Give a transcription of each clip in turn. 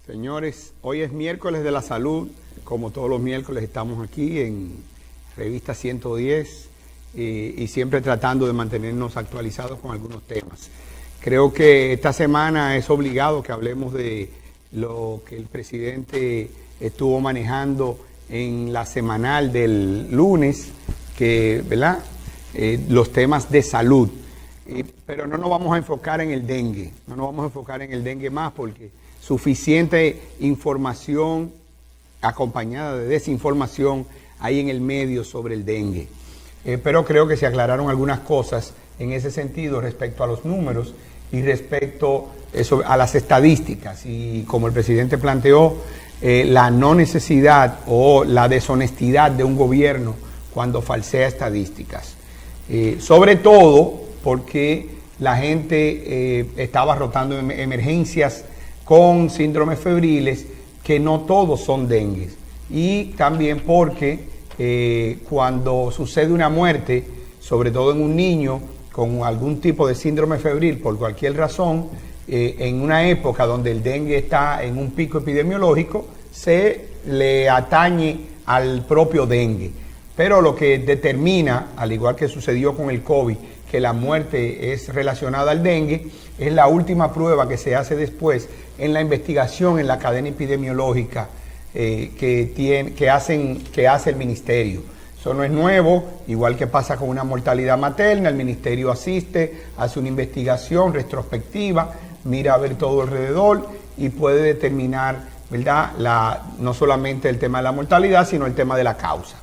Señores, hoy es miércoles de la salud. Como todos los miércoles estamos aquí en Revista 110 y siempre tratando de mantenernos actualizados con algunos temas. Creo que esta semana es obligado que hablemos de lo que el presidente estuvo manejando en la semanal del lunes, que, ¿verdad? Los temas de salud. Pero no nos vamos a enfocar en el dengue, no nos vamos a enfocar en el dengue más porque suficiente información acompañada de desinformación hay en el medio sobre el dengue. Pero creo que se aclararon algunas cosas en ese sentido respecto a los números y respecto a las estadísticas. Y como el presidente planteó, la no necesidad o la deshonestidad de un gobierno cuando falsea estadísticas. Sobre todo porque la gente estaba rotando en emergencias con síndromes febriles que no todos son dengues. Y también porque cuando sucede una muerte, sobre todo en un niño con algún tipo de síndrome febril por cualquier razón, en una época donde el dengue está en un pico epidemiológico, se le atañe al propio dengue. Pero lo que determina, al igual que sucedió con el COVID, que la muerte es relacionada al dengue, es la última prueba que se hace después en la investigación en la cadena epidemiológica que hace el ministerio. Eso no es nuevo, igual que pasa con una mortalidad materna, el ministerio asiste, hace una investigación retrospectiva, mira a ver todo alrededor y puede determinar, ¿verdad?, no solamente el tema de la mortalidad, sino el tema de la causa.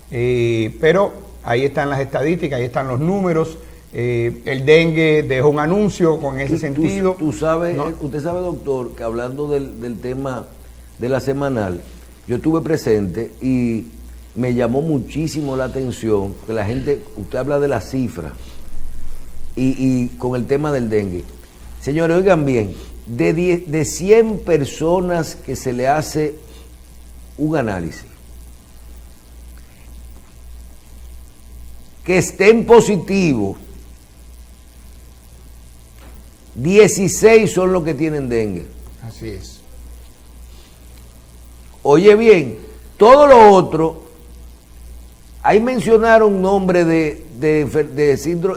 Pero ahí están las estadísticas, ahí están los números. El dengue dejó un anuncio con ese sentido. Tú sabes, ¿no? Usted sabe, doctor, que hablando del tema de la semanal, yo estuve presente y me llamó muchísimo la atención que la gente, usted habla de las cifras y con el tema del dengue. Señores, oigan bien, de 100 personas que se le hace un análisis, que estén positivos, 16 son los que tienen dengue. Así es. Oye bien, todo lo otro, ahí mencionaron nombres de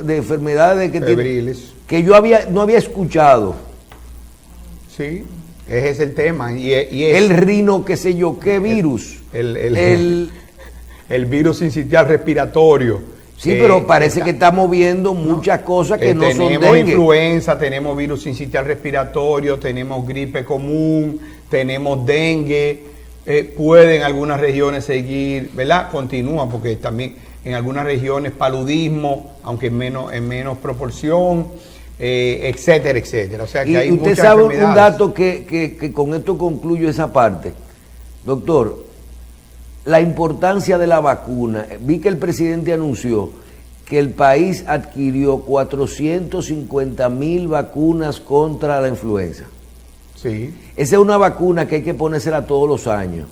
enfermedades Febriles. Que yo no había escuchado. Sí, ese es el tema. Y el rino, qué sé yo, qué virus. El virus sincitial respiratorio. Sí, pero parece que estamos viendo muchas cosas que no son dengue. Tenemos influenza, tenemos virus sincitial respiratorio, tenemos gripe común, tenemos dengue. Pueden algunas regiones seguir, ¿verdad? Continúan, porque también en algunas regiones paludismo, aunque en menos proporción, etcétera, etcétera. O sea que hay usted muchas sabe enfermedades. un dato que con esto concluyo esa parte. Doctor, la importancia de la vacuna. Vi que el presidente anunció que el país adquirió 450,000 vacunas contra la influenza. Sí. Esa es una vacuna que hay que ponérsela todos los años.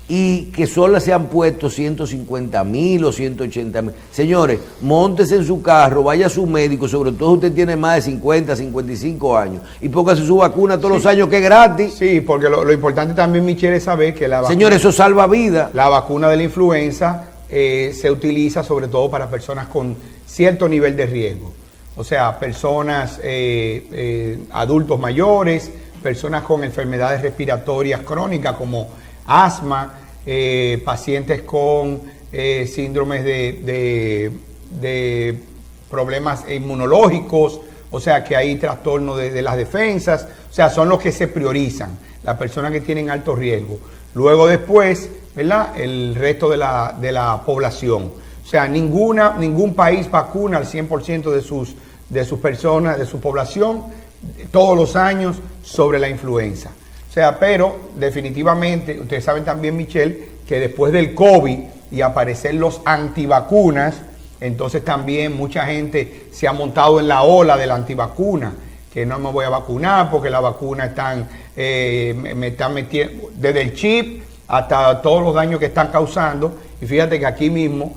Y que solo se han puesto 150,000 o 180,000. Señores, móntese en su carro, vaya a su médico, sobre todo usted tiene más de 50, 55 años, y póngase su vacuna todos los años, que es gratis. Sí, porque lo importante también, Michelle, es saber que la vacuna... Señores, eso salva vidas. La vacuna de la influenza se utiliza sobre todo para personas con cierto nivel de riesgo. O sea, personas, adultos mayores, personas con enfermedades respiratorias crónicas como asma, pacientes con síndromes de problemas inmunológicos, o sea que hay trastorno de las defensas, o sea, son los que se priorizan, las personas que tienen alto riesgo. Luego después, ¿verdad?, el resto de la población. O sea, ningún país vacuna al 100% de sus personas, de su población, todos los años sobre la influenza. O sea, pero definitivamente, ustedes saben también, Michelle, que después del COVID y aparecer los antivacunas, entonces también mucha gente se ha montado en la ola de la antivacuna, que no me voy a vacunar porque la vacuna me están metiendo desde el chip hasta todos los daños que están causando. Y fíjate que aquí mismo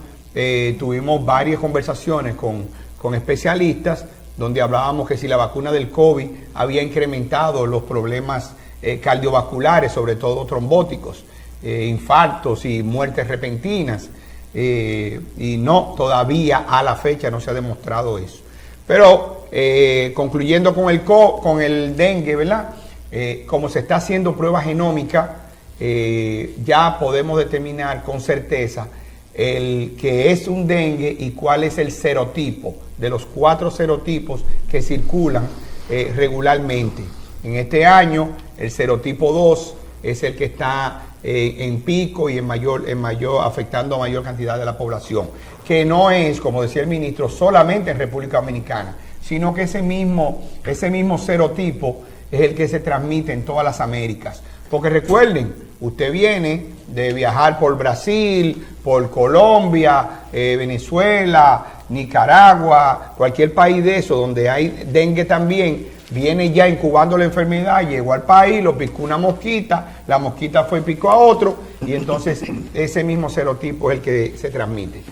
tuvimos varias conversaciones con especialistas donde hablábamos que si la vacuna del COVID había incrementado los problemas cardiovasculares, sobre todo trombóticos, infartos y muertes repentinas. Y no, todavía a la fecha no se ha demostrado eso. Pero concluyendo con el dengue, ¿verdad? Como se está haciendo prueba genómica, ya podemos determinar con certeza el que es un dengue y cuál es el serotipo de los 4 serotipos que circulan regularmente. En este año el serotipo 2 es el que está en pico y en mayor afectando a mayor cantidad de la población, que no es, como decía el ministro, solamente en República Dominicana, sino que ese mismo serotipo es el que se transmite en todas las Américas. Porque recuerden, usted viene de viajar por Brasil, por Colombia, Venezuela, Nicaragua, cualquier país de eso donde hay dengue también, viene ya incubando la enfermedad, llegó al país, lo picó una mosquita, la mosquita fue y picó a otro, y entonces ese mismo serotipo es el que se transmite.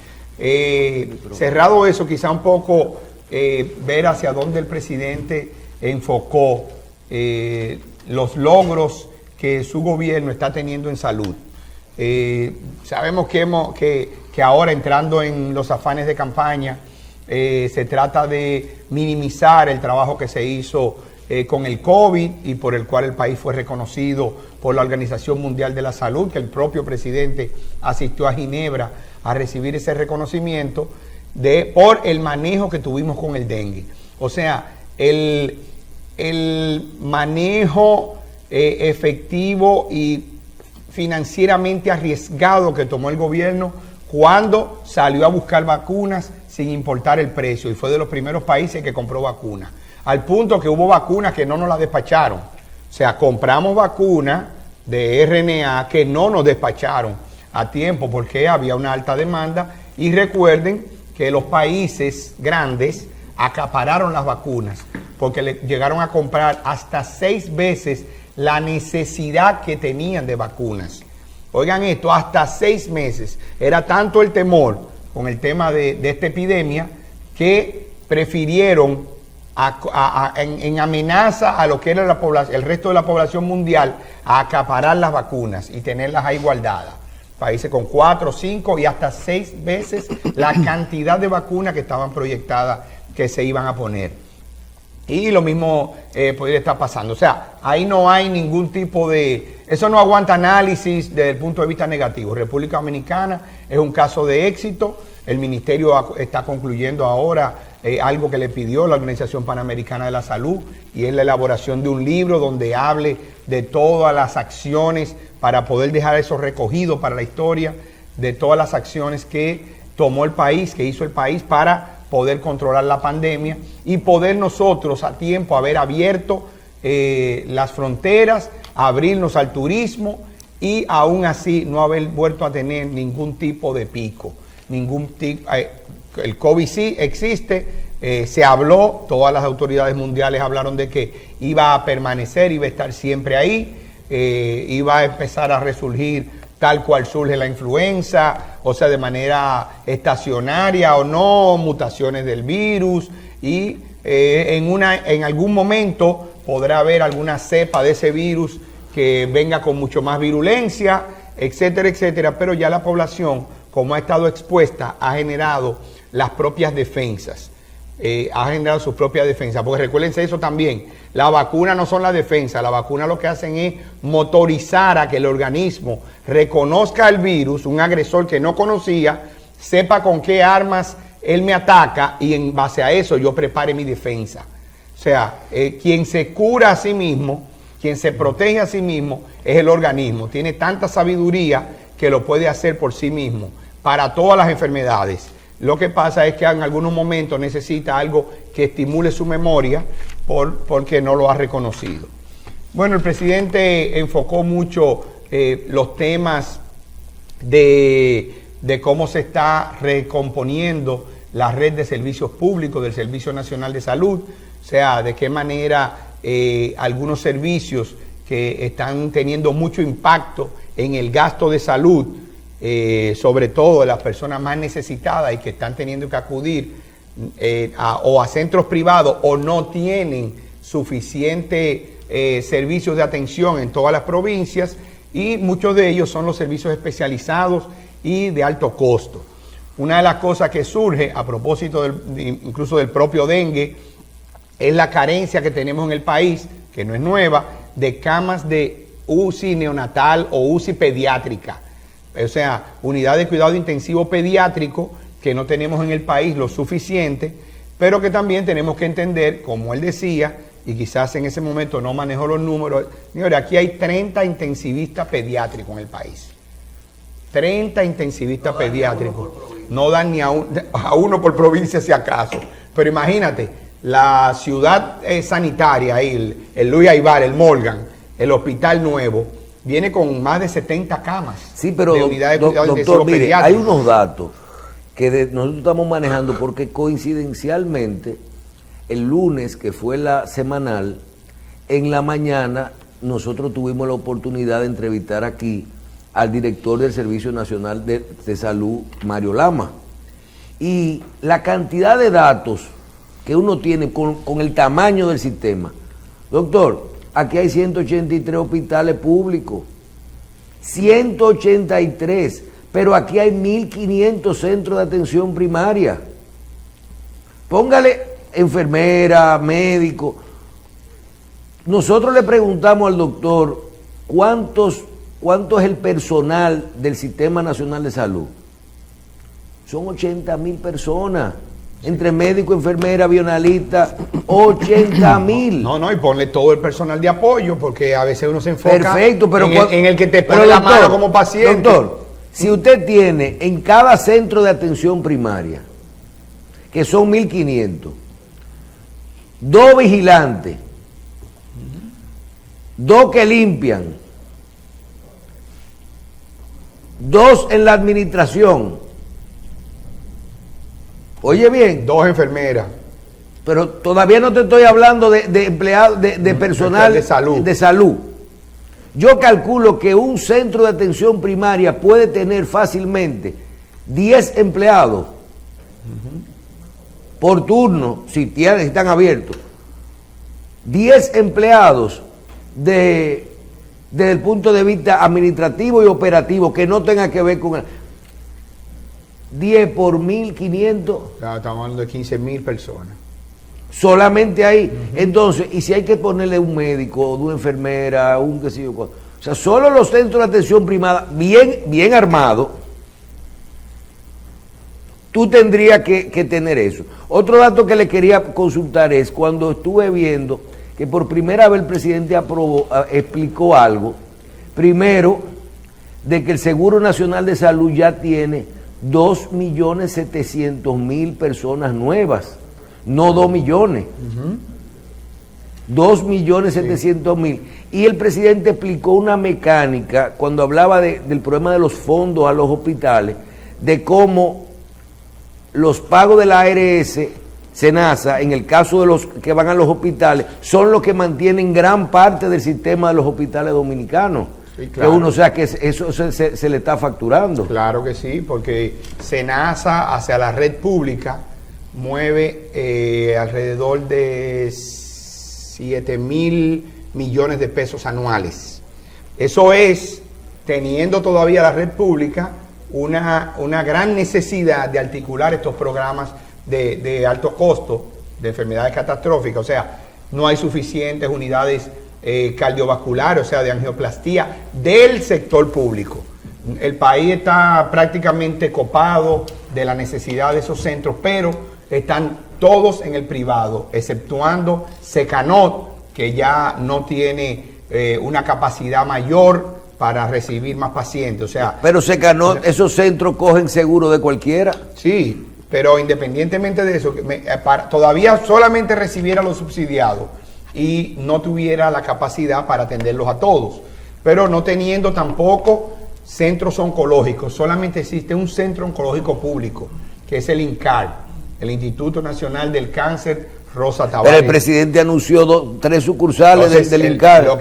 Cerrado eso, quizá un poco ver hacia dónde el presidente enfocó los logros que su gobierno está teniendo en salud. Sabemos que ahora, entrando en los afanes de campaña, se trata de minimizar el trabajo que se hizo con el COVID y por el cual el país fue reconocido por la Organización Mundial de la Salud, que el propio presidente asistió a Ginebra a recibir ese reconocimiento por el manejo que tuvimos con el dengue. O sea, el manejo efectivo y financieramente arriesgado que tomó el gobierno cuando salió a buscar vacunas sin importar el precio, y fue de los primeros países que compró vacunas, al punto que hubo vacunas que no nos las despacharon. O sea, compramos vacunas de RNA que no nos despacharon a tiempo porque había una alta demanda, y recuerden que los países grandes acapararon las vacunas porque llegaron a comprar hasta 6 veces la necesidad que tenían de vacunas. Oigan esto, hasta 6 meses. Era tanto el temor con el tema de esta epidemia que prefirieron en amenaza a lo que era el resto de la población mundial, a acaparar las vacunas y tenerlas ahí guardadas. Países con 4, 5 y hasta 6 veces la cantidad de vacunas que estaban proyectadas que se iban a poner. Y lo mismo podría estar pasando. O sea, ahí no hay ningún tipo de... Eso no aguanta análisis desde el punto de vista negativo. República Dominicana es un caso de éxito. El ministerio está concluyendo ahora algo que le pidió la Organización Panamericana de la Salud, y es la elaboración de un libro donde hable de todas las acciones para poder dejar eso recogido para la historia, de todas las acciones que tomó el país, que hizo el país para poder controlar la pandemia y poder nosotros a tiempo haber abierto las fronteras, abrirnos al turismo y aún así no haber vuelto a tener ningún tipo de pico. El COVID sí existe, se habló, todas las autoridades mundiales hablaron de que iba a permanecer, iba a estar siempre ahí, iba a empezar a resurgir tal cual surge la influenza, o sea, de manera estacionaria o no, mutaciones del virus, y en algún momento podrá haber alguna cepa de ese virus que venga con mucho más virulencia, etcétera, etcétera, pero ya la población, como ha estado expuesta, ha generado las propias defensas. Porque recuérdense eso también, la vacuna no son la defensa, la vacuna lo que hacen es motorizar a que el organismo reconozca el virus, un agresor que no conocía, sepa con qué armas él me ataca y en base a eso yo prepare mi defensa. O sea, quien se cura a sí mismo, quien se protege a sí mismo es el organismo, tiene tanta sabiduría que lo puede hacer por sí mismo para todas las enfermedades. Lo que pasa es que en algunos momentos necesita algo que estimule su memoria porque no lo ha reconocido. Bueno, el presidente enfocó mucho los temas de cómo se está recomponiendo la red de servicios públicos del Servicio Nacional de Salud, o sea, de qué manera algunos servicios que están teniendo mucho impacto en el gasto de salud, sobre todo de las personas más necesitadas y que están teniendo que acudir o a centros privados o no tienen suficiente servicios de atención en todas las provincias y muchos de ellos son los servicios especializados y de alto costo. Una de las cosas que surge a propósito incluso del propio dengue es la carencia que tenemos en el país, que no es nueva, de camas de UCI neonatal o UCI pediátrica. O sea, unidad de cuidado intensivo pediátrico que no tenemos en el país lo suficiente, pero que también tenemos que entender, como él decía, y quizás en ese momento no manejo los números, señores, aquí hay 30 intensivistas pediátricos en el país. 30 intensivistas pediátricos. No dan ni a uno por provincia si acaso. Pero imagínate, la ciudad sanitaria, ahí, el Luis Aybar, el Morgan, el Hospital Nuevo, viene con más de 70 camas. Sí, pero de unidad de cuidado doctor, mire, pediátrico. hay unos datos que nosotros estamos manejando porque coincidencialmente el lunes, que fue la semanal, en la mañana nosotros tuvimos la oportunidad de entrevistar aquí al director del Servicio Nacional de Salud, Mario Lama. Y la cantidad de datos que uno tiene con el tamaño del sistema. Doctor, aquí hay 183 hospitales públicos, 183, pero aquí hay 1.500 centros de atención primaria. Póngale enfermera, médico. Nosotros le preguntamos al doctor cuánto es el personal del Sistema Nacional de Salud. Son 80.000 personas. Entre médico, enfermera, avionalista, 80.000. No, y ponle todo el personal de apoyo, porque a veces uno se enfoca perfecto, pero en el que te pone la mano como paciente. Doctor, si usted tiene en cada centro de atención primaria, que son 1.500, 2 vigilantes, 2 que limpian, 2 en la administración. Oye bien. 2 enfermeras. Pero todavía no te estoy hablando de empleados, de personal de salud. Yo calculo que un centro de atención primaria puede tener fácilmente 10 empleados por turno, si están abiertos. 10 empleados desde el punto de vista administrativo y operativo que no tenga que ver con 10 por 1.500. Claro, estamos hablando de 15.000 personas. Solamente ahí. Entonces, y si hay que ponerle un médico, una enfermera, un qué sé yo. O sea, solo los centros de atención primaria, bien armados, tú tendrías que tener eso. Otro dato que le quería consultar es, cuando estuve viendo que por primera vez el presidente explicó algo, primero, de que el Seguro Nacional de Salud ya tiene 2.700.000 personas nuevas, no 2 millones. 2.700.000. Y el presidente explicó una mecánica cuando hablaba del problema de los fondos a los hospitales, de cómo los pagos de la ARS, SENASA, en el caso de los que van a los hospitales, son los que mantienen gran parte del sistema de los hospitales dominicanos. Sí, claro. Que uno, o sea, que eso se le está facturando. Claro que sí, porque SENASA hacia la red pública mueve alrededor de 7.000 millones de pesos anuales. Eso es, teniendo todavía la red pública, una gran necesidad de articular estos programas de alto costo, de enfermedades catastróficas. O sea, no hay suficientes unidades cardiovasculares, o sea, de angioplastía, del sector público. El país está prácticamente copado de la necesidad de esos centros, pero están todos en el privado, exceptuando Secanot, que ya no tiene una capacidad mayor para recibir más pacientes. O sea, pero Secanot, esos centros cogen seguro de cualquiera. Sí, pero independientemente de eso, todavía solamente recibiera los subsidiados y no tuviera la capacidad para atenderlos a todos. Pero no teniendo tampoco centros oncológicos, solamente existe un centro oncológico público, que es el INCAR, el Instituto Nacional del Cáncer Rosa Tavares. Pero el presidente anunció 3 sucursales. Entonces, del INCAR. Lo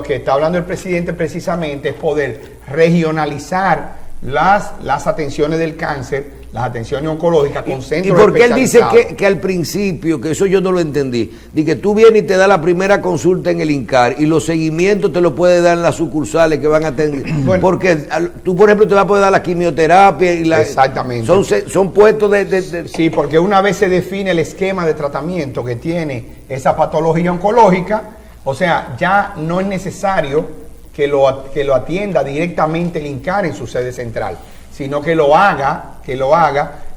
que está hablando el presidente precisamente es poder regionalizar las atenciones del cáncer, las atenciones oncológicas con centros ¿Y por qué él dice especializados. que al principio, que eso yo no lo entendí, de que tú vienes y te da la primera consulta en el INCAR y los seguimientos te lo puede dar en las sucursales que van a atender? Bueno, porque tú, por ejemplo, te vas a poder dar la quimioterapia y la... Exactamente. Son puestos de... Sí, porque una vez se define el esquema de tratamiento que tiene esa patología oncológica, o sea, ya no es necesario que lo atienda directamente el INCAR en su sede central, sino que lo haga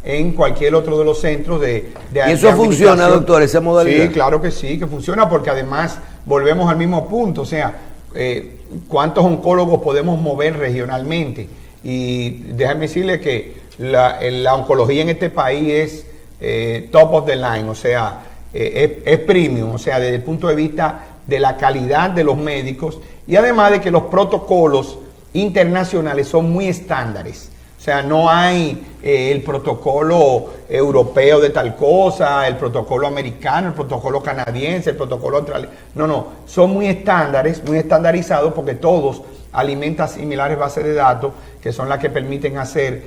en cualquier otro de los centros de ¿Y eso funciona, doctor, esa modalidad? Sí, claro que sí, que funciona, porque además volvemos al mismo punto, o sea, ¿cuántos oncólogos podemos mover regionalmente? Y déjame decirle que la oncología en este país es top of the line, o sea, es premium, o sea, desde el punto de vista de la calidad de los médicos y además de que los protocolos internacionales son muy estándares. O sea, no hay el protocolo europeo de tal cosa, el protocolo americano, el protocolo canadiense, el protocolo australiano. No, son muy estándares, muy estandarizados, porque todos alimentan similares bases de datos que son las que permiten hacer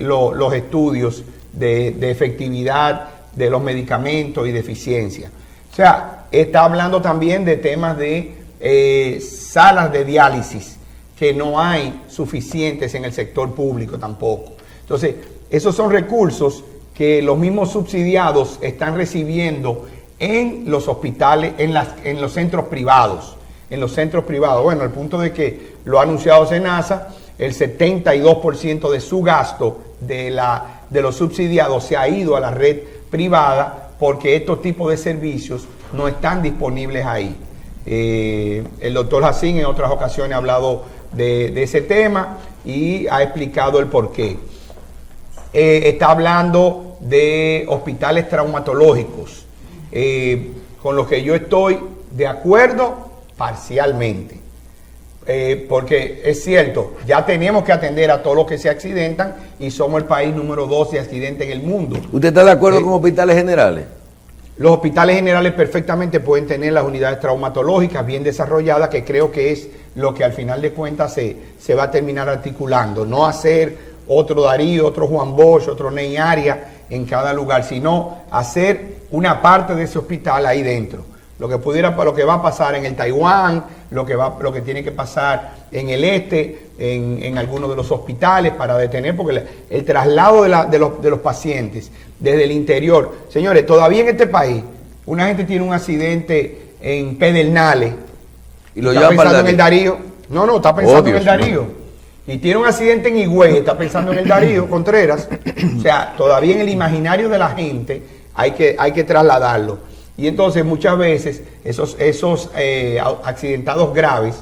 los estudios de efectividad de los medicamentos y de eficiencia. O sea, está hablando también de temas de salas de diálisis, que no hay suficientes en el sector público tampoco. Entonces, esos son recursos que los mismos subsidiados están recibiendo en los hospitales, en los centros privados. En los centros privados, bueno, al punto de que lo ha anunciado SENASA, el 72% de su gasto de los subsidiados se ha ido a la red privada, porque estos tipos de servicios no están disponibles ahí. El doctor Jacín en otras ocasiones ha hablado de ese tema y ha explicado el porqué. Está hablando de hospitales traumatológicos, con los que yo estoy de acuerdo parcialmente. Porque es cierto, ya tenemos que atender a todos los que se accidentan y somos el país número 2 de accidentes en el mundo. ¿Usted está de acuerdo con hospitales generales? Los hospitales generales perfectamente pueden tener las unidades traumatológicas bien desarrolladas, que creo que es lo que al final de cuentas se va a terminar articulando. No hacer otro Darío, otro Juan Bosch, otro Ney Arias en cada lugar, sino hacer una parte de ese hospital ahí dentro. Lo que va a pasar en el Taiwán, lo que tiene que pasar en el este, en algunos de los hospitales para detener, porque el traslado de los pacientes desde el interior. Señores, todavía en este país, una gente tiene un accidente en Pedernales y lo está llevan para pensando en el Darío. No, está pensando en el Darío. No. Y tiene un accidente en Higüey, está pensando en el Darío Contreras. O sea, todavía en el imaginario de la gente hay que trasladarlo. Y entonces muchas veces esos accidentados graves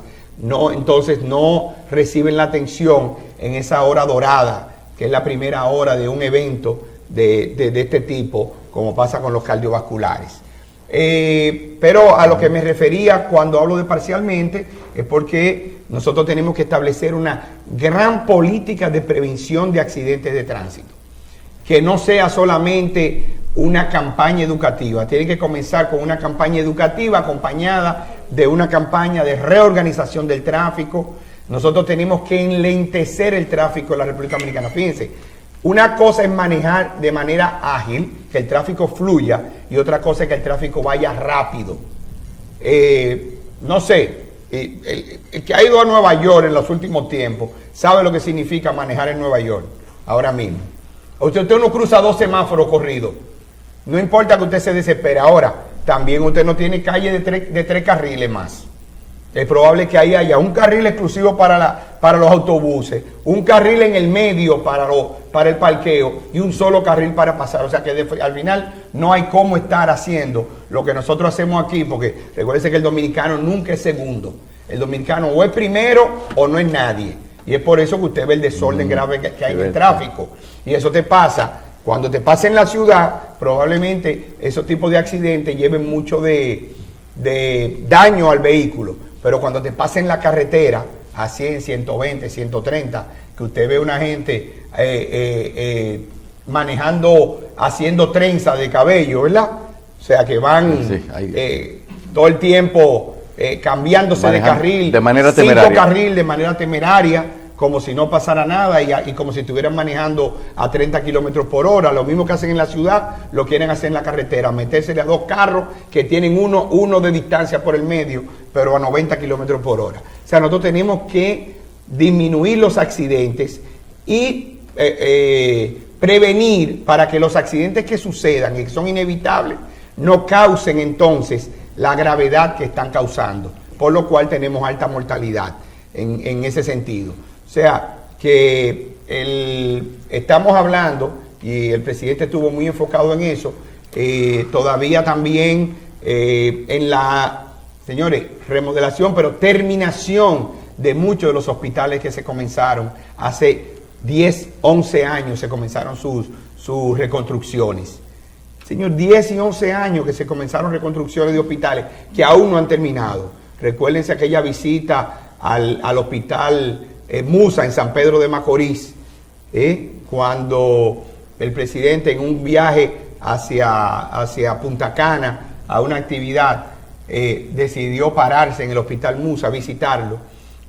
entonces no reciben la atención en esa hora dorada, que es la primera hora de un evento de este tipo, como pasa con los cardiovasculares. Pero a lo que me refería cuando hablo de parcialmente es porque nosotros tenemos que establecer una gran política de prevención de accidentes de tránsito, que no sea solamente una campaña educativa. Tiene que comenzar con una campaña educativa acompañada de una campaña de reorganización del tráfico. Nosotros tenemos que enlentecer el tráfico en la República Dominicana. Fíjense, una cosa es manejar de manera ágil, que el tráfico fluya, y otra cosa es que el tráfico vaya rápido. No sé, el que ha ido a Nueva York en los últimos tiempos sabe lo que significa manejar en Nueva York ahora mismo. Usted no cruza 2 semáforos corridos. No importa que usted se desespere. Ahora, también usted no tiene calle de 3 carriles más. Es probable que ahí haya un carril exclusivo para los autobuses, un carril en el medio para el parqueo y un solo carril para pasar. O sea que al final no hay cómo estar haciendo lo que nosotros hacemos aquí, porque recuérdense que el dominicano nunca es segundo. El dominicano o es primero o no es nadie. Y es por eso que usted ve el desorden grave que hay en el tráfico. Y eso te pasa. Cuando te pasa en la ciudad, probablemente esos tipos de accidentes lleven mucho de daño al vehículo. Pero cuando te pasa en la carretera, a 100, 120, 130, que usted ve una gente manejando, haciendo trenza de cabello, ¿verdad? O sea, que van todo el tiempo cambiándose de carril. De manera temeraria. 5 carriles de manera temeraria. como si no pasara nada y como si estuvieran manejando a 30 kilómetros por hora. Lo mismo que hacen en la ciudad, lo quieren hacer en la carretera, metérsele a dos carros que tienen uno de distancia por el medio, pero a 90 kilómetros por hora. O sea, nosotros tenemos que disminuir los accidentes y prevenir para que los accidentes que sucedan y que son inevitables no causen entonces la gravedad que están causando, por lo cual tenemos alta mortalidad en ese sentido. O sea, que estamos hablando, y el presidente estuvo muy enfocado en eso, todavía también en la, señores, remodelación, pero terminación de muchos de los hospitales que se comenzaron hace 10, 11 años, se comenzaron sus reconstrucciones. Señor, 10 y 11 años que se comenzaron reconstrucciones de hospitales que aún no han terminado. Recuérdense aquella visita al hospital Musa en San Pedro de Macorís, cuando el presidente en un viaje hacia Punta Cana a una actividad decidió pararse en el hospital Musa, visitarlo,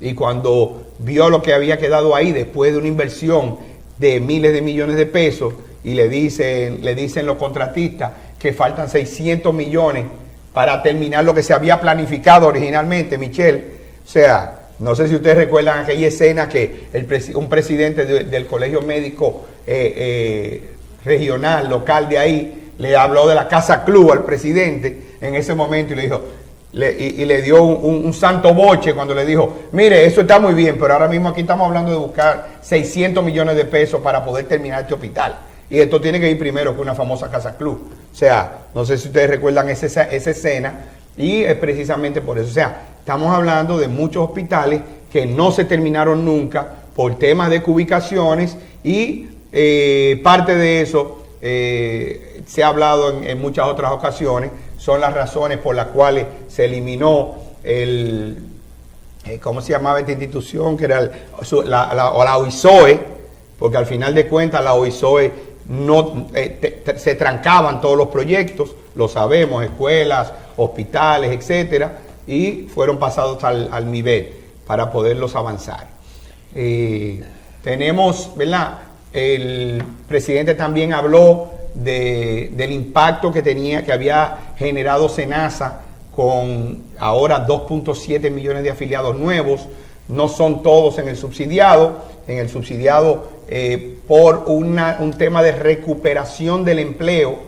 y cuando vio lo que había quedado ahí después de una inversión de miles de millones de pesos, y le dicen los contratistas que faltan 600 millones para terminar lo que se había planificado originalmente, Michelle. O sea, no sé si ustedes recuerdan aquella escena que un presidente del colegio médico regional, local de ahí, le habló de la Casa Club al presidente en ese momento y le dijo, le dio un santo boche cuando le dijo, mire, eso está muy bien, pero ahora mismo aquí estamos hablando de buscar 600 millones de pesos para poder terminar este hospital. Y esto tiene que ir primero con una famosa Casa Club. O sea, no sé si ustedes recuerdan esa escena, y es precisamente por eso. O sea, estamos hablando de muchos hospitales que no se terminaron nunca por temas de ubicaciones, y parte de eso se ha hablado en muchas otras ocasiones. Son las razones por las cuales se eliminó ¿cómo se llamaba esta institución? Que era la OISOE, porque al final de cuentas la OISOE se trancaban todos los proyectos, lo sabemos, escuelas, hospitales, etcétera, y fueron pasados al MIBET para poderlos avanzar. Tenemos, ¿verdad? El presidente también habló del impacto que había generado SENASA con ahora 2.7 millones de afiliados nuevos. No son todos en el subsidiado. En el subsidiado por un tema de recuperación del empleo,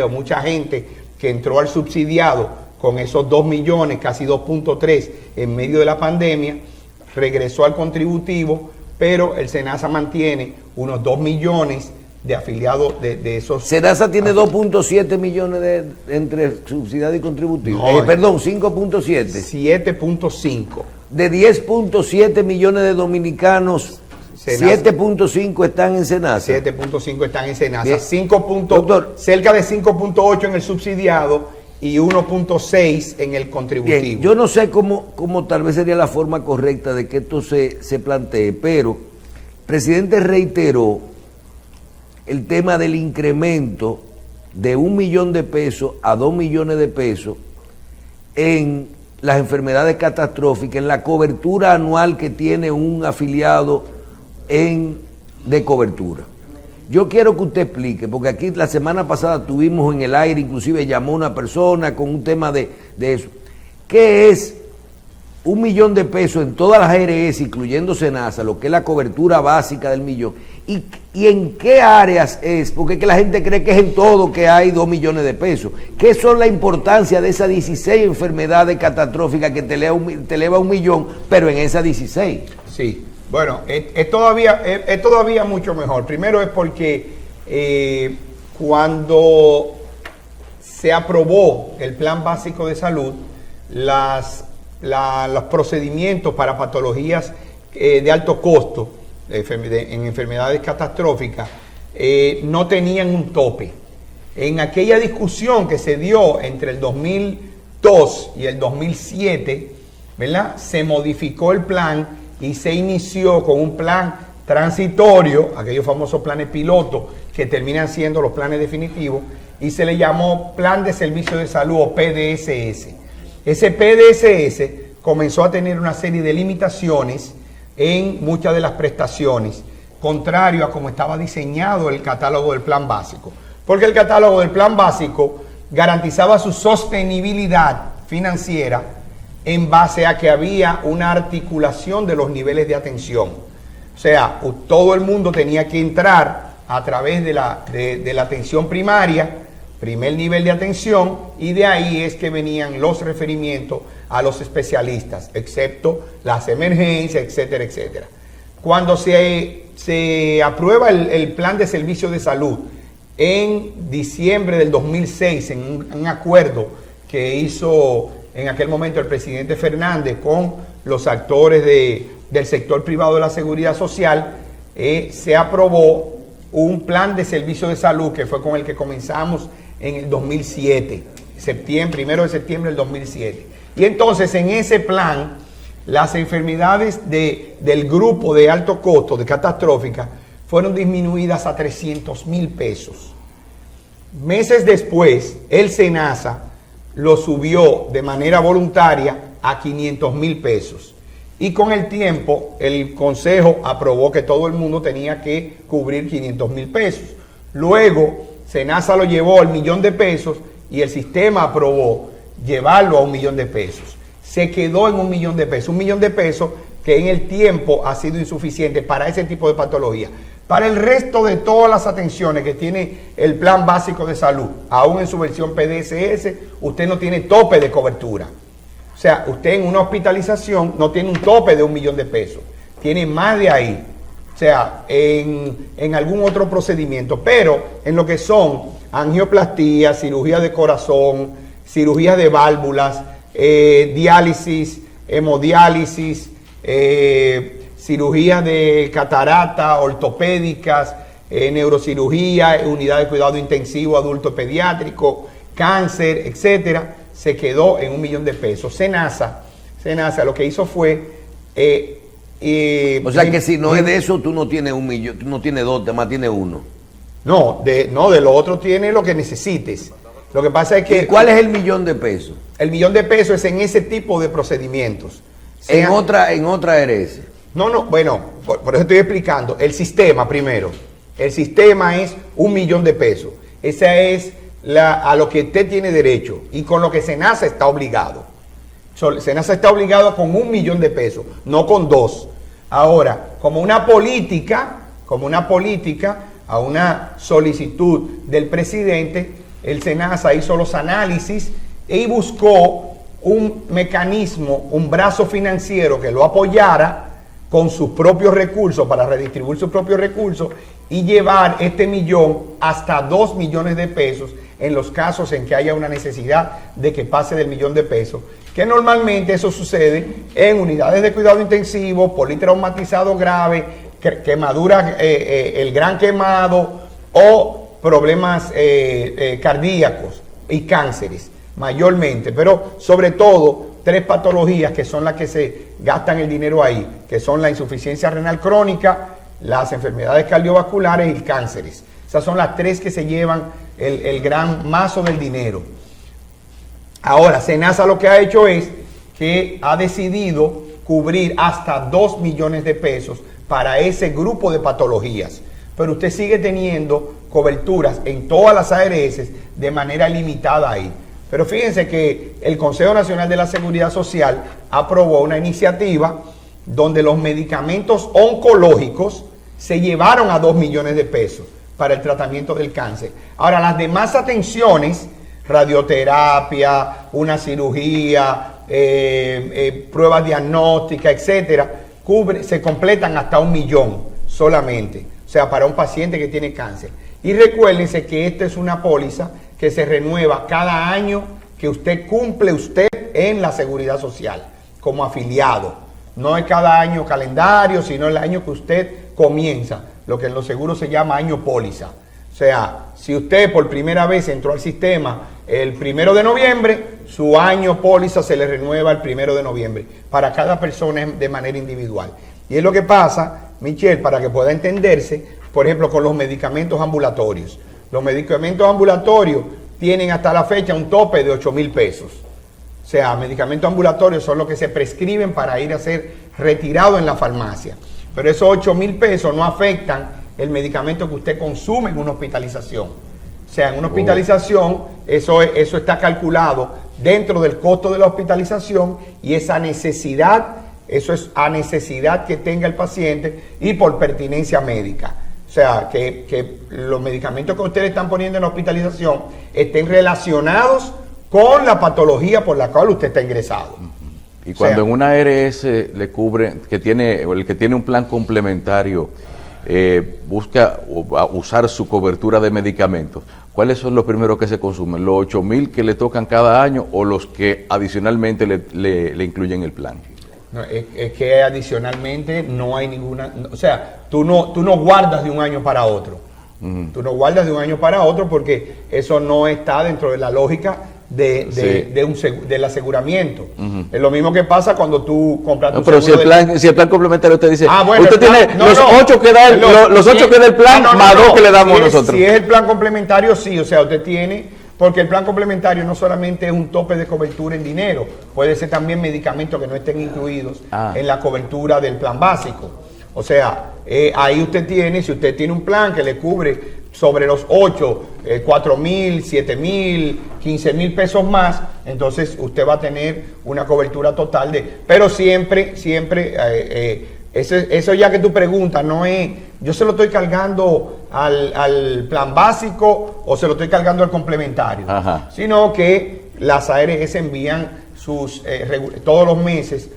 mucha gente que entró al subsidiado con esos 2 millones, casi 2.3 en medio de la pandemia, regresó al contributivo, pero el SENASA mantiene unos 2 millones de afiliados de esos. SENASA tiene 2.7 millones entre subsidiado y contributivo. No, perdón, 5.7. 7.5. De 10.7 millones de dominicanos, 7.5 están en SENASA. 7.5 están en SENASA. Doctor, cerca de 5.8 en el subsidiado y 1.6 en el contributivo. Bien, yo no sé cómo tal vez sería la forma correcta de que esto se plantee, pero el presidente reiteró el tema del incremento de 1 millón de pesos a 2 millones de pesos en las enfermedades catastróficas, en la cobertura anual que tiene un afiliado de cobertura. Yo quiero que usted explique, porque aquí la semana pasada tuvimos en el aire, inclusive llamó una persona con un tema de eso. ¿Qué es 1 millón de pesos en todas las ARS, incluyendo SENASA, lo que es la cobertura básica del millón? ¿Y en qué áreas es? Porque es que la gente cree que es en todo que hay 2 millones de pesos. ¿Qué son la importancia de esas 16 enfermedades catastróficas que te eleva 1 millón, pero en esas 16? Sí, bueno, es todavía mucho mejor. Primero es porque cuando se aprobó el Plan Básico de Salud, los procedimientos para patologías de alto costo, en enfermedades catastróficas, no tenían un tope. En aquella discusión que se dio entre el 2002 y el 2007, ¿verdad?, se modificó el plan y se inició con un plan transitorio, aquellos famosos planes pilotos que terminan siendo los planes definitivos, y se le llamó Plan de Servicio de Salud, o PDSS. Ese PDSS comenzó a tener una serie de limitaciones en muchas de las prestaciones, contrario a cómo estaba diseñado el catálogo del plan básico. Porque el catálogo del plan básico garantizaba su sostenibilidad financiera en base a que había una articulación de los niveles de atención. O sea, todo el mundo tenía que entrar a través de la atención primaria, primer nivel de atención, y de ahí es que venían los referimientos a los especialistas, excepto las emergencias, etcétera, etcétera. Cuando se aprueba el plan de servicio de salud en diciembre del 2006, en un acuerdo que hizo en aquel momento el presidente Fernández con los actores del sector privado de la seguridad social, se aprobó un plan de servicio de salud que fue con el que comenzamos en el 2007, 1 de septiembre del 2007. Y entonces en ese plan, las enfermedades del grupo de alto costo, de catastróficas, fueron disminuidas a 300,000 pesos. Meses después, el SENASA lo subió de manera voluntaria a 500,000 pesos. Y con el tiempo, el Consejo aprobó que todo el mundo tenía que cubrir 500,000 pesos. Luego, SENASA lo llevó al 1,000,000 de pesos y el sistema aprobó llevarlo a 1,000,000 de pesos. Se quedó en 1,000,000 de pesos. 1,000,000 de pesos que en el tiempo ha sido insuficiente para ese tipo de patología. Para el resto de todas las atenciones que tiene el plan básico de salud, aún en su versión PDSS, usted no tiene tope de cobertura. O sea, usted en una hospitalización no tiene un tope de 1,000,000 de pesos. Tiene más de ahí. O sea, en algún otro procedimiento. Pero en lo que son angioplastia, cirugía de corazón, cirugía de válvulas, diálisis, hemodiálisis, cirugía de catarata, ortopédicas, neurocirugía, unidad de cuidado intensivo adulto pediátrico, cáncer, etcétera, se quedó en 1,000,000 de pesos. SENASA lo que hizo fue... o sea que si no es de eso, tú no tienes 1,000,000, tú no tienes dos, además tienes uno. No, de lo otro tiene lo que necesites. Lo que pasa es que... ¿Y cuál es el 1,000,000 de pesos? El 1,000,000 de pesos es en ese tipo de procedimientos. En otra ARS. No, bueno, por eso estoy explicando. El sistema primero. El sistema es 1,000,000 de pesos. Esa es a lo que usted tiene derecho y con lo que SENASA está obligado. SENASA está obligado con 1,000,000 de pesos, no con 2. Ahora, como una política, a una solicitud del presidente, el SENASA hizo los análisis y buscó un mecanismo, un brazo financiero que lo apoyara con sus propios recursos, para redistribuir sus propios recursos y llevar este 1,000,000 hasta 2,000,000 de pesos en los casos en que haya una necesidad de que pase del 1,000,000 de pesos, que normalmente eso sucede en unidades de cuidado intensivo, politraumatizado grave, quemadura, el gran quemado o problemas cardíacos y cánceres mayormente, pero sobre todo 3 patologías que son las que se gastan el dinero ahí, que son la insuficiencia renal crónica, las enfermedades cardiovasculares y cánceres. Esas son las 3 que se llevan el gran mazo del dinero. Ahora, SENASA lo que ha hecho es que ha decidido cubrir hasta 2,000,000 de pesos para ese grupo de patologías. Pero usted sigue teniendo coberturas en todas las ARS de manera limitada ahí. Pero fíjense que el Consejo Nacional de la Seguridad Social aprobó una iniciativa donde los medicamentos oncológicos se llevaron a 2,000,000 de pesos para el tratamiento del cáncer. Ahora, las demás atenciones, radioterapia, una cirugía, pruebas diagnósticas, etcétera, se completan hasta 1,000,000 solamente. O sea, para un paciente que tiene cáncer. Y recuérdense que esta es una póliza que se renueva cada año que usted cumple en la Seguridad Social como afiliado. No es cada año calendario, sino el año que usted comienza, lo que en los seguros se llama año póliza. O sea, si usted por primera vez entró al sistema el 1 de noviembre, su año póliza se le renueva el 1 de noviembre. Para cada persona de manera individual. Y es lo que pasa, Michelle, para que pueda entenderse, por ejemplo, con los medicamentos ambulatorios. Los medicamentos ambulatorios tienen hasta la fecha un tope de 8,000 pesos. O sea, medicamentos ambulatorios son los que se prescriben para ir a ser retirados en la farmacia. Pero esos 8,000 pesos no afectan el medicamento que usted consume en una hospitalización. O sea, en una hospitalización eso está calculado dentro del costo de la hospitalización y esa necesidad, eso es a necesidad que tenga el paciente y por pertinencia médica. O sea, que los medicamentos que ustedes están poniendo en la hospitalización estén relacionados con la patología por la cual usted está ingresado. Y cuando en una ARS le cubre, el que tiene un plan complementario, busca usar su cobertura de medicamentos, ¿cuáles son los primeros que se consumen? ¿Los 8,000 que le tocan cada año o los que adicionalmente le incluyen el plan? No, es que adicionalmente no hay ninguna, o sea, tú no guardas de un año para otro. Tú no guardas de un año para otro porque eso no está dentro de la lógica del aseguramiento. Es lo mismo que pasa cuando tú compras tu pero seguro si el plan complementario usted dice, bueno, usted tiene los 8 que da el plan, más 2 que le damos nosotros. Si es el plan complementario, sí, o sea, usted tiene, porque el plan complementario no solamente es un tope de cobertura en dinero, puede ser también medicamentos que no estén incluidos en la cobertura del plan básico. O sea, ahí usted tiene, si usted tiene un plan que le cubre sobre los 8, 4,000, 7,000, 15,000 pesos más, entonces usted va a tener una cobertura total pero siempre, eso ya que tú preguntas, no es, yo se lo estoy cargando al plan básico o se lo estoy cargando al complementario, sino que las ARS envían todos los meses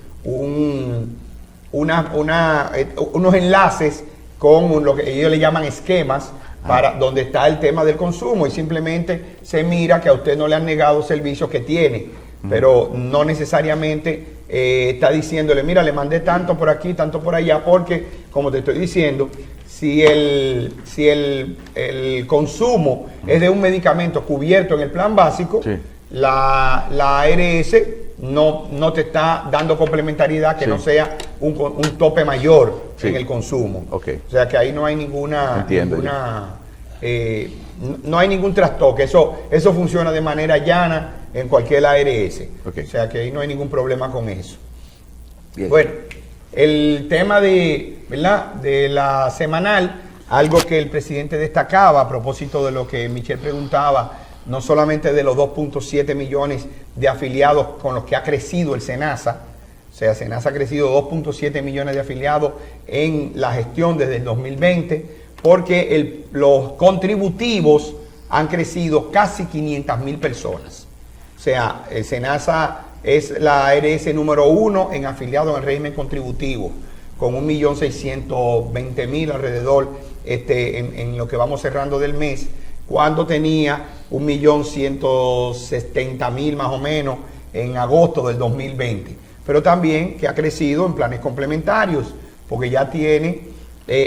unos enlaces con lo que ellos le llaman esquemas, donde está el tema del consumo y simplemente se mira que a usted no le han negado servicios que tiene, pero no necesariamente está diciéndole, mira, le mandé tanto por aquí, tanto por allá, porque, como te estoy diciendo, si el consumo es de un medicamento cubierto en el plan básico, la ARS no te está dando complementariedad que no sea un tope mayor en el consumo. O sea que ahí no hay no hay ningún trastoque. Eso funciona de manera llana en cualquier ARS. O sea que ahí no hay ningún problema con eso. Bien. Bueno, el tema de la semanal, algo que el presidente destacaba a propósito de lo que Michelle preguntaba, no solamente de los 2.7 millones de afiliados con los que ha crecido el SENASA, o sea, SENASA ha crecido 2.7 millones de afiliados en la gestión desde el 2020, porque los contributivos han crecido casi 500,000 personas. O sea, el SENASA es la ARS número 1 en afiliados en el régimen contributivo, con 1.620.000 alrededor en lo que vamos cerrando del mes, cuando tenía 1.170.000 más o menos en agosto del 2020. Pero también que ha crecido en planes complementarios, porque ya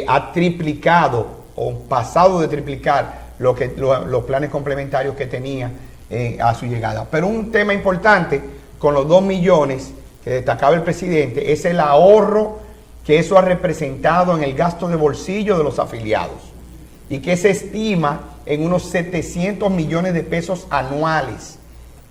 ha triplicado o pasado de triplicar los planes complementarios que tenía a su llegada. Pero un tema importante con los 2 millones que destacaba el presidente es el ahorro que eso ha representado en el gasto de bolsillo de los afiliados y que se estima en unos 700 millones de pesos anuales,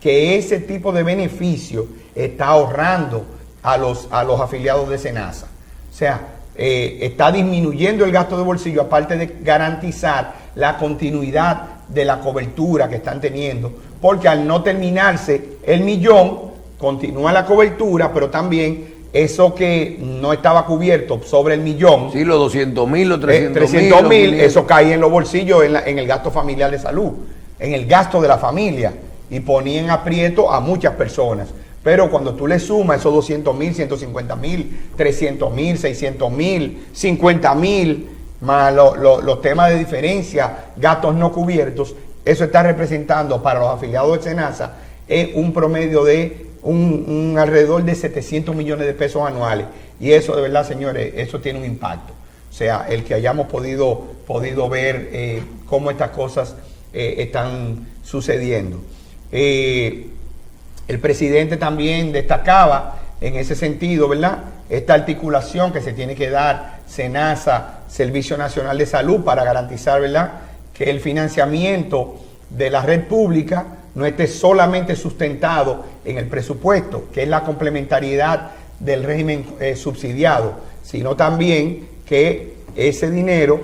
que ese tipo de beneficio está ahorrando a los afiliados de SENASA. O sea, está disminuyendo el gasto de bolsillo, aparte de garantizar la continuidad de la cobertura que están teniendo, porque al no terminarse el millón, continúa la cobertura, pero también eso que no estaba cubierto sobre el millón. Sí, los 200,000, los 300,000, eso caía en los bolsillos en el gasto familiar de salud, en el gasto de la familia, y ponía en aprieto a muchas personas. Pero cuando tú le sumas esos 200,000, 150,000, 300,000, 600,000, 50,000, más los temas de diferencia, gastos no cubiertos, eso está representando para los afiliados de SENASA un promedio de un alrededor de 700 millones de pesos anuales. Y eso, de verdad, señores, eso tiene un impacto. O sea, el que hayamos podido ver cómo estas cosas están sucediendo. El presidente también destacaba en ese sentido, ¿verdad?, esta articulación que se tiene que dar SENASA, Servicio Nacional de Salud, para garantizar, ¿verdad?, que el financiamiento de la red pública no esté solamente sustentado en el presupuesto, que es la complementariedad del régimen subsidiado, sino también que ese dinero,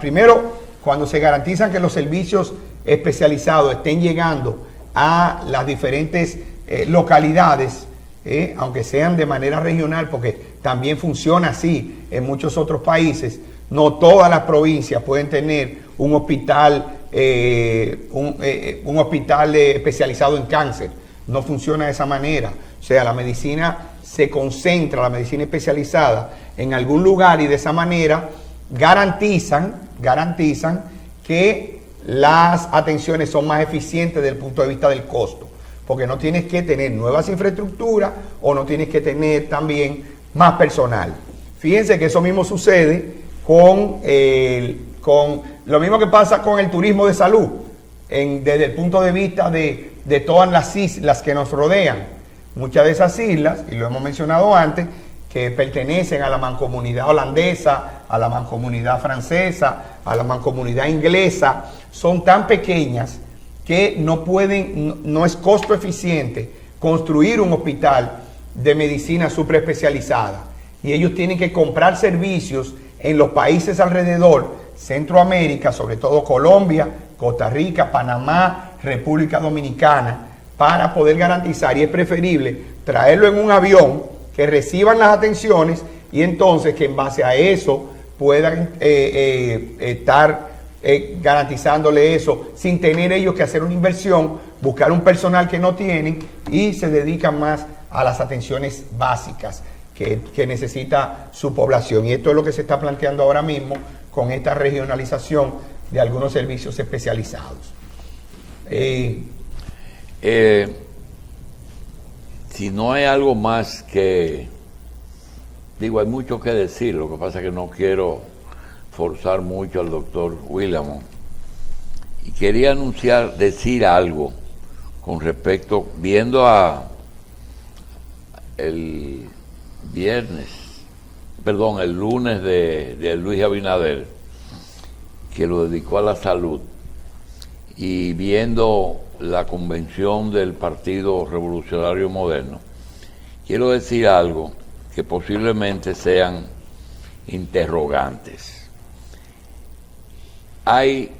primero, cuando se garantizan que los servicios especializados estén llegando a las diferentes localidades, aunque sean de manera regional, porque también funciona así en muchos otros países, no todas las provincias pueden tener un hospital, un hospital especializado en cáncer. No funciona de esa manera. O sea, la medicina se concentra, la medicina especializada, en algún lugar, y de esa manera garantizan que las atenciones son más eficientes desde el punto de vista del costo, porque no tienes que tener nuevas infraestructuras o no tienes que tener también más personal. Fíjense que eso mismo sucede con lo mismo que pasa con el turismo de salud, desde el punto de vista de todas las islas que nos rodean. Muchas de esas islas, y lo hemos mencionado antes, que pertenecen a la mancomunidad holandesa, a la mancomunidad francesa, a la mancomunidad inglesa, son tan pequeñas que no es costo eficiente construir un hospital de medicina superespecializada. Y ellos tienen que comprar servicios en los países alrededor, Centroamérica, sobre todo Colombia, Costa Rica, Panamá, República Dominicana, para poder garantizar, y es preferible traerlo en un avión, que reciban las atenciones y entonces que en base a eso puedan estar garantizándole eso sin tener ellos que hacer una inversión, buscar un personal que no tienen y se dedican más a las atenciones básicas que necesita su población. Y esto es lo que se está planteando ahora mismo con esta regionalización de algunos servicios especializados. Si no hay algo más que... Digo, hay mucho que decir, lo que pasa es que no quiero forzar mucho al doctor William. Y quería decir algo con respecto, viendo el lunes de Luis Abinader, que lo dedicó a la salud, y viendo la convención del Partido Revolucionario Moderno, quiero decir algo que posiblemente sean interrogantes. Hay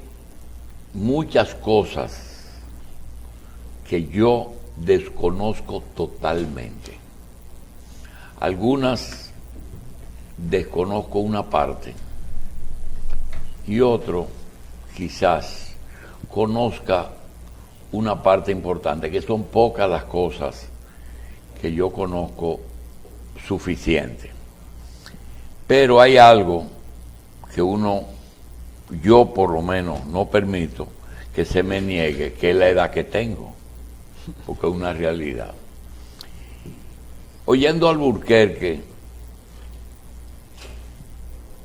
muchas cosas que yo desconozco totalmente. Algunas desconozco una parte y otro quizás conozca una parte importante, que son pocas las cosas que yo conozco suficiente. Pero hay algo que yo por lo menos no permito que se me niegue, que es la edad que tengo, porque es una realidad. Oyendo a Alburquerque,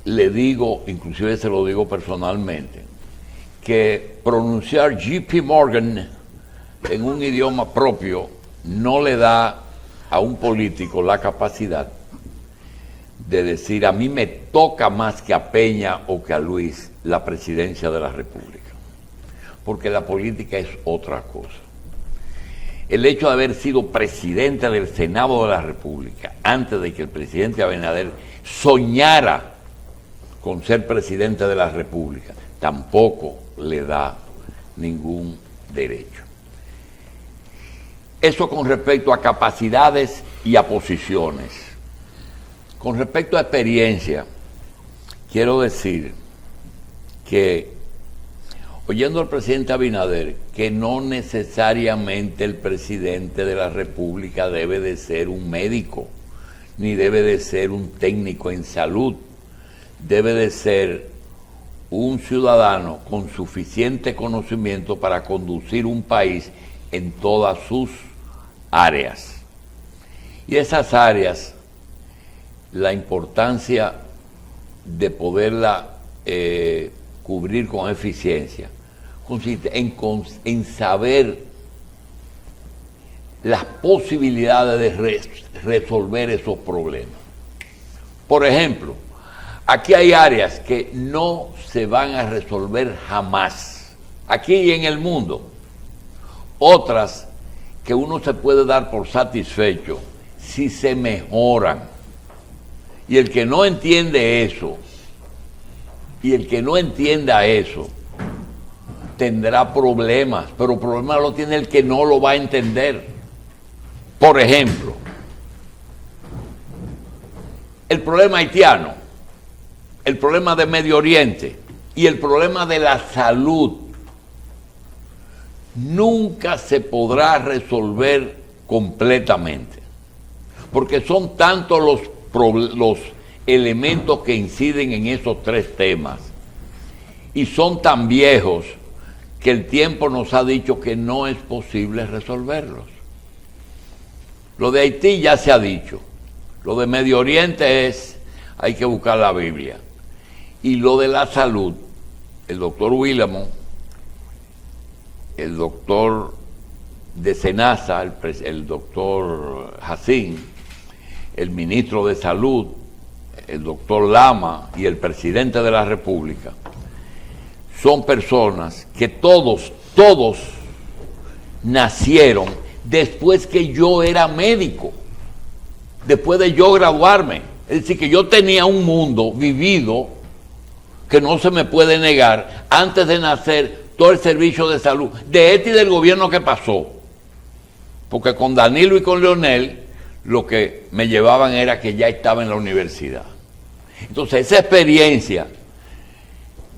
le digo, inclusive se lo digo personalmente, que pronunciar JP Morgan en un idioma propio no le da a un político la capacidad de decir: a mí me toca más que a Peña o que a Luis la presidencia de la República, porque la política es otra cosa. El hecho de haber sido presidente del Senado de la República antes de que el presidente Abinader soñara con ser presidente de la República tampoco le da ningún derecho. Eso con respecto a capacidades y a posiciones. Con respecto a experiencia, quiero decir que, oyendo al presidente Abinader, que no necesariamente el presidente de la República debe de ser un médico, ni debe de ser un técnico en salud, debe de ser un ciudadano con suficiente conocimiento para conducir un país en todas sus áreas. Y esas áreas, la importancia de poderla cubrir con eficiencia consiste en saber las posibilidades de resolver esos problemas. Por ejemplo, aquí hay áreas que no se van a resolver jamás, aquí y en el mundo, otras que uno se puede dar por satisfecho si se mejoran. Y el que no entiende eso, y el que no entienda eso, tendrá problemas, pero problemas lo tiene el que no lo va a entender. Por ejemplo, el problema haitiano, el problema de Medio Oriente y el problema de la salud nunca se podrá resolver completamente, porque son tantos los elementos que inciden en esos tres temas y son tan viejos que el tiempo nos ha dicho que no es posible resolverlos. Lo de Haití ya se ha dicho, lo de Medio Oriente hay que buscar la Biblia, y lo de la salud, el doctor Willamon, el doctor de Senasa, el doctor Jacín, el ministro de Salud, el doctor Lama y el presidente de la República, son personas que todos nacieron después que yo era médico, después de yo graduarme. Es decir, que yo tenía un mundo vivido que no se me puede negar antes de nacer todo el servicio de salud de este y del gobierno que pasó. Porque con Danilo y con Leonel lo que me llevaban era que ya estaba en la universidad. Entonces esa experiencia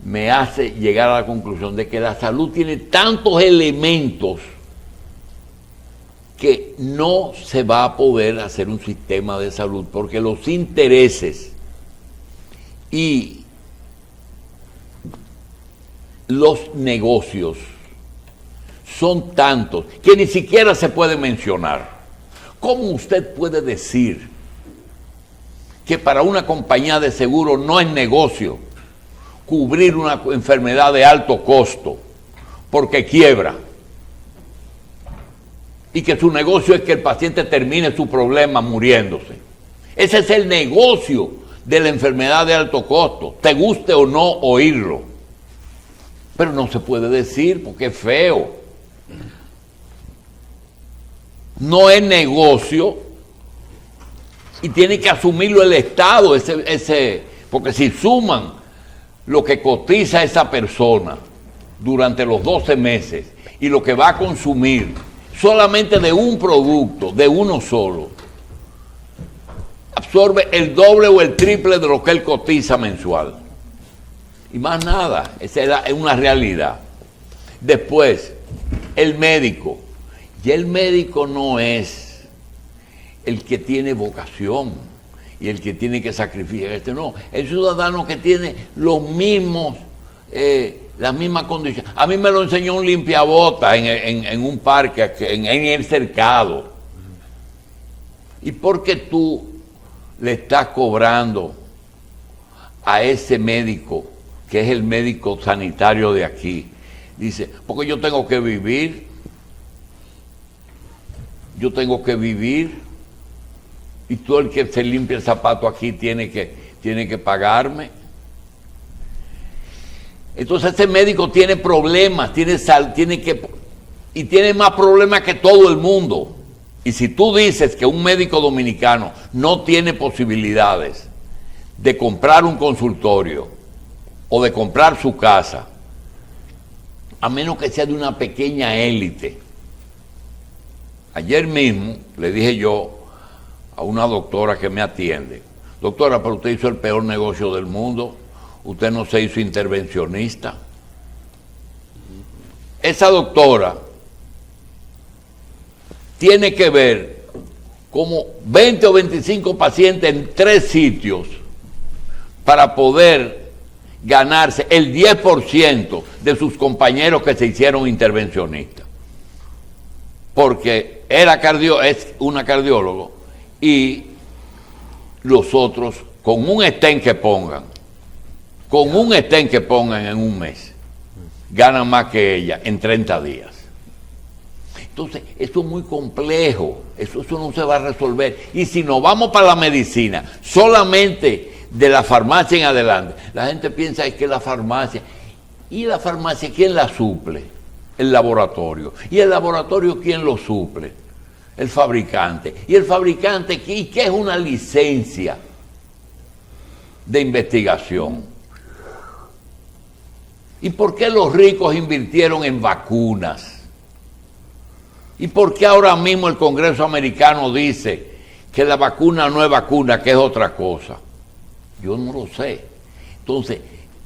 me hace llegar a la conclusión de que la salud tiene tantos elementos que no se va a poder hacer un sistema de salud, porque los intereses y los negocios son tantos que ni siquiera se puede mencionar. ¿Cómo usted puede decir que para una compañía de seguro no es negocio cubrir una enfermedad de alto costo porque quiebra? Y que su negocio es que el paciente termine su problema muriéndose. Ese es el negocio de la enfermedad de alto costo, te guste o no oírlo. Pero no se puede decir porque es feo. No es negocio y tiene que asumirlo el Estado, porque si suman lo que cotiza esa persona durante los 12 meses y lo que va a consumir solamente de un producto, de uno solo, absorbe el doble o el triple de lo que él cotiza mensual. Y más nada, esa es una realidad. Después, el médico. Y el médico no es el que tiene vocación y el que tiene que sacrificar. No, el ciudadano que tiene los mismos, las mismas condiciones. A mí me lo enseñó un limpiabotas en un parque, en el cercado. ¿Y por qué tú le estás cobrando a ese médico, que es el médico sanitario de aquí? Dice, porque yo tengo que vivir. Yo tengo que vivir. Y todo el que se limpia el zapato aquí tiene que pagarme. Entonces ese médico tiene problemas, y tiene más problemas que todo el mundo. Y si tú dices que un médico dominicano no tiene posibilidades de comprar un consultorio o de comprar su casa, a menos que sea de una pequeña élite. Ayer mismo le dije yo a una doctora que me atiende, doctora, pero usted hizo el peor negocio del mundo, usted no se hizo intervencionista. Esa doctora tiene que ver como 20 o 25 pacientes en 3 sitios para poder ganarse el 10% de sus compañeros que se hicieron intervencionistas. Porque es una cardiólogo y los otros con un stent que pongan en un mes, ganan más que ella en 30 días. Entonces, esto es muy complejo, eso no se va a resolver. Y si nos vamos para la medicina, solamente de la farmacia en adelante, la gente piensa que la farmacia, ¿y la farmacia quién la suple? el laboratorio. ¿Y el laboratorio quién lo suple? El fabricante. ¿Y el fabricante qué es una licencia de investigación? ¿Y por qué los ricos invirtieron en vacunas? ¿Y por qué ahora mismo el Congreso americano dice que la vacuna no es vacuna, que es otra cosa? Yo no lo sé. Entonces,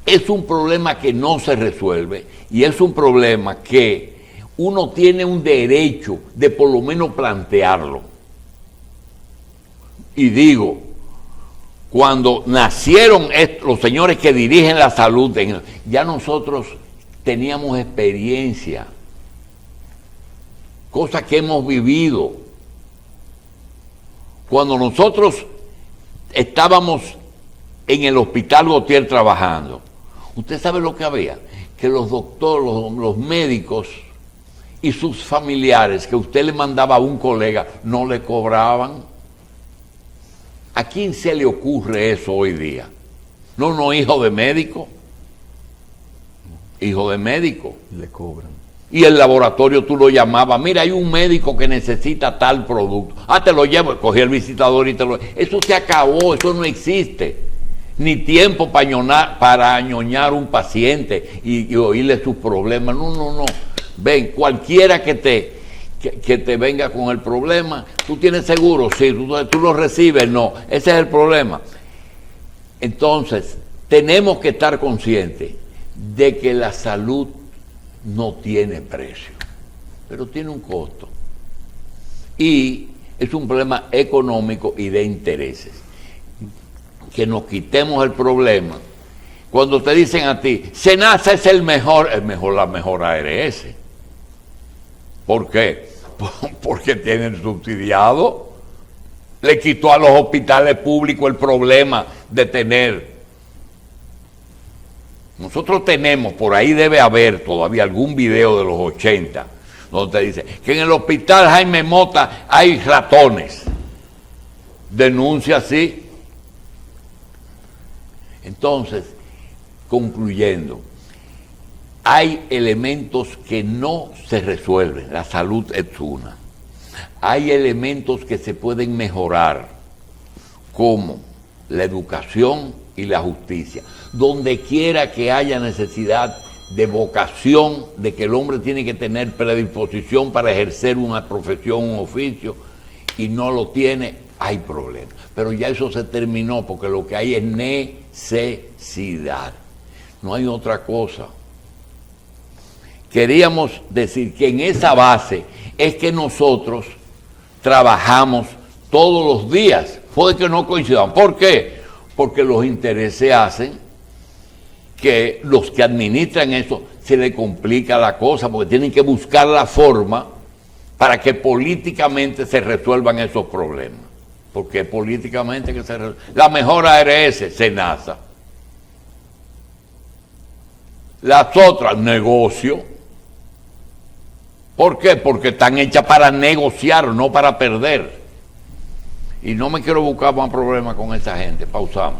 es un problema que no se resuelve y es un problema que uno tiene un derecho de por lo menos plantearlo. Y digo, cuando nacieron los señores que dirigen la salud, ya nosotros teníamos experiencia, cosas que hemos vivido. Cuando nosotros estábamos en el Hospital Gautier trabajando, usted sabe lo que había, que los doctores, los médicos y sus familiares que usted le mandaba a un colega no le cobraban. ¿A quién se le ocurre eso hoy día? No, hijo de médico. Hijo de médico. Le cobran. Y el laboratorio tú lo llamabas, mira, hay un médico que necesita tal producto. Te lo llevo, cogí el visitador y te lo... Eso se acabó, eso no existe. Ni tiempo para añoñar un paciente y oírle sus problemas. No. Ven, cualquiera que te venga con el problema, tú tienes seguro, sí, tú lo recibes, no. Ese es el problema. Entonces, tenemos que estar conscientes de que la salud no tiene precio, pero tiene un costo. Y es un problema económico y de intereses. Que nos quitemos el problema. Cuando te dicen a ti, Senasa es la mejor ARS. ¿Por qué? Porque tienen subsidiado. Le quitó a los hospitales públicos el problema de tener. Nosotros tenemos, por ahí debe haber todavía algún video de los 80, donde te dice que en el hospital Jaime Mota hay ratones. Denuncia así. Entonces, concluyendo, hay elementos que no se resuelven. La salud es una. Hay elementos que se pueden mejorar, como la educación y la justicia. Donde quiera que haya necesidad de vocación, de que el hombre tiene que tener predisposición para ejercer una profesión, un oficio, y no lo tiene, hay problemas. Pero ya eso se terminó, porque lo que hay es necesidad. No hay otra cosa. Queríamos decir que en esa base es que nosotros trabajamos todos los días. Puede que no coincidan. ¿Por qué? Porque los intereses hacen que los que administran eso se les complica la cosa, porque tienen que buscar la forma para que políticamente se resuelvan esos problemas. Porque políticamente que se resuelve. La mejor ARS, Senasa. Las otras, negocio. ¿Por qué? Porque están hechas para negociar, no para perder. Y no me quiero buscar más problemas con esa gente. Pausamos.